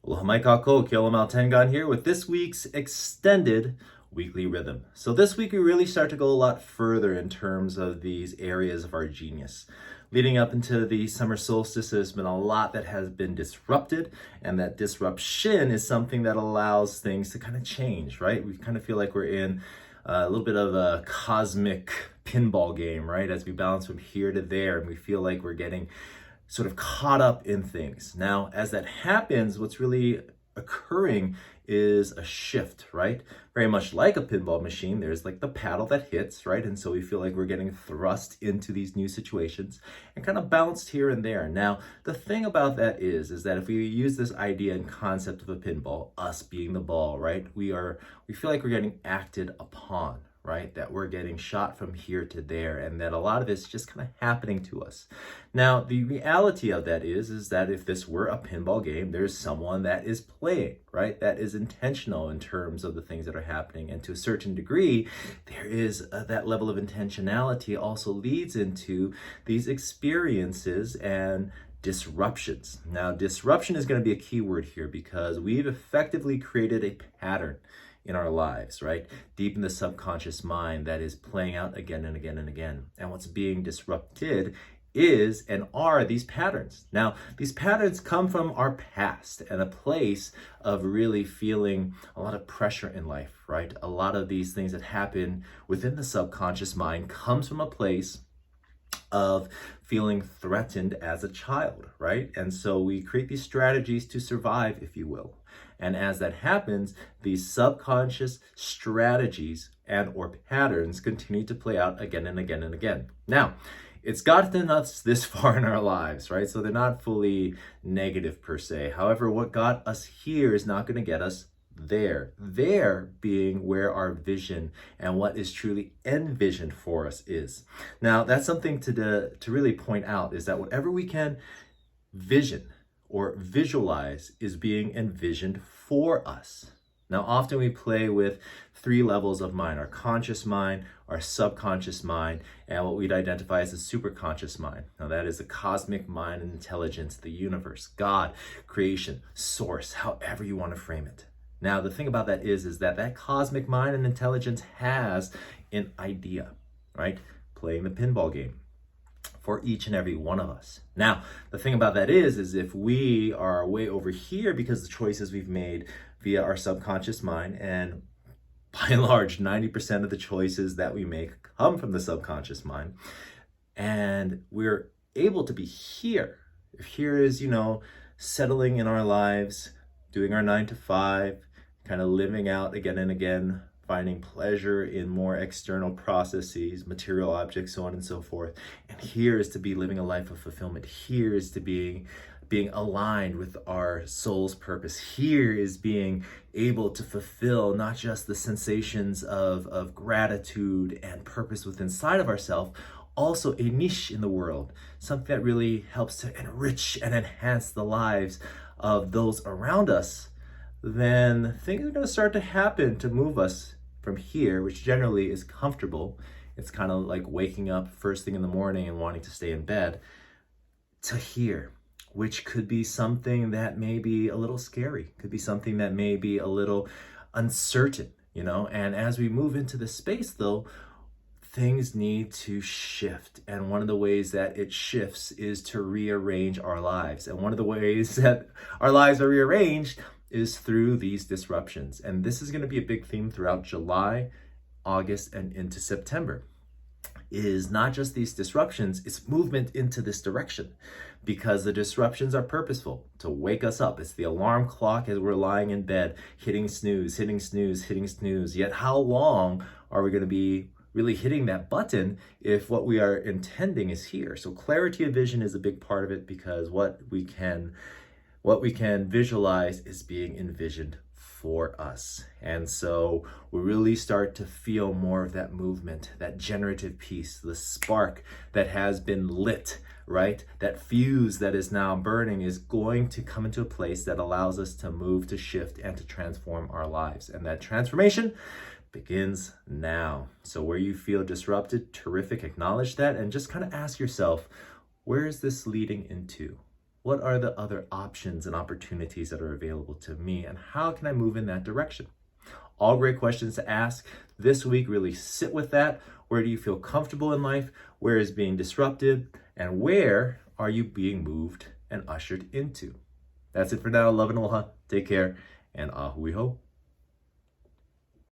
Aloha mai kako, Keolamau Tengan here with this week's extended weekly rhythm. So this week we really start to go a lot further in terms of these areas of our genius. Leading up into the summer solstice, there's been a lot that has been disrupted, and that disruption is something that allows things to kind of change, right? We kind of feel like we're in a little bit of a cosmic pinball game, right? As we bounce from here to there, and we feel like we're getting sort of caught up in things. Now, as that happens, what's really occurring is a shift, right? Very much like a pinball machine, there's like the paddle that hits, right? And so we feel like we're getting thrust into these new situations and kind of bounced here and there. Now, the thing about that is that if we use this idea and concept of a pinball, us being the ball, right? We feel like we're getting acted upon, right? That we're getting shot from here to there, and that a lot of it's just kind of happening to us. Now, the reality of that is that if this were a pinball game, there's someone that is playing, right? That is intentional in terms of the things that are happening. And to a certain degree, there is that level of intentionality also leads into these experiences and disruptions. Now, disruption is going to be a key word here because we've effectively created a pattern in our lives, right? Deep in the subconscious mind that is playing out again and again and again. And what's being disrupted is and are these patterns. Now, these patterns come from our past and a place of really feeling a lot of pressure in life, right? A lot of these things that happen within the subconscious mind comes from a place of feeling threatened as a child, right? And so we create these strategies to survive, if you will. And as that happens, these subconscious strategies and or patterns continue to play out again and again and again. Now, it's gotten us this far in our lives, right? So they're not fully negative per se. However, what got us here is not going to get us there. There being where our vision and what is truly envisioned for us is. Now, that's something to really point out, is that whatever we can vision or visualize is being envisioned for us. Now, often we play with three levels of mind: our conscious mind, our subconscious mind, and what we'd identify as the superconscious mind. Now, that is the cosmic mind and intelligence, the universe, God, creation, source, however you want to frame it. Now, the thing about that is that cosmic mind and intelligence has an idea, right? Playing the pinball game for each and every one of us. Now, the thing about that is if we are way over here because the choices we've made via our subconscious mind, and by and large, 90% of the choices that we make come from the subconscious mind, and we're able to be here. If here is, settling in our lives, doing our 9 to 5, kind of living out again and again, finding pleasure in more external processes, material objects, so on and so forth. And here is to be living a life of fulfillment. Here is to being aligned with our soul's purpose. Here is being able to fulfill not just the sensations of gratitude and purpose within inside of ourselves, also a niche in the world, something that really helps to enrich and enhance the lives of those around us. Then things are going to start to happen to move us from here, which generally is comfortable. It's kind of like waking up first thing in the morning and wanting to stay in bed, to here, which could be something that may be a little scary, could be something that may be a little uncertain, And as we move into the space, though, things need to shift. And one of the ways that it shifts is to rearrange our lives. And one of the ways that our lives are rearranged is through these disruptions. And this is going to be a big theme throughout July, August, and into September. Is not just these disruptions, it's movement into this direction, because the disruptions are purposeful to wake us up. It's the alarm clock as we're lying in bed, hitting snooze, hitting snooze, hitting snooze. Yet how long are we going to be really hitting that button if what we are intending is here? So clarity of vision is a big part of it, because what we can visualize is being envisioned for us. And so we really start to feel more of that movement, that generative piece, the spark that has been lit, right? That fuse that is now burning is going to come into a place that allows us to move, to shift, and to transform our lives. And that transformation begins now. So where you feel disrupted, terrific, acknowledge that, and just kind of ask yourself, where is this leading into? What are the other options and opportunities that are available to me, and how can I move in that direction? All great questions to ask. This week, really sit with that. Where do you feel comfortable in life? Where is being disrupted? And where are you being moved and ushered into? That's it for now. Love and aloha. Take care, and ahui ho.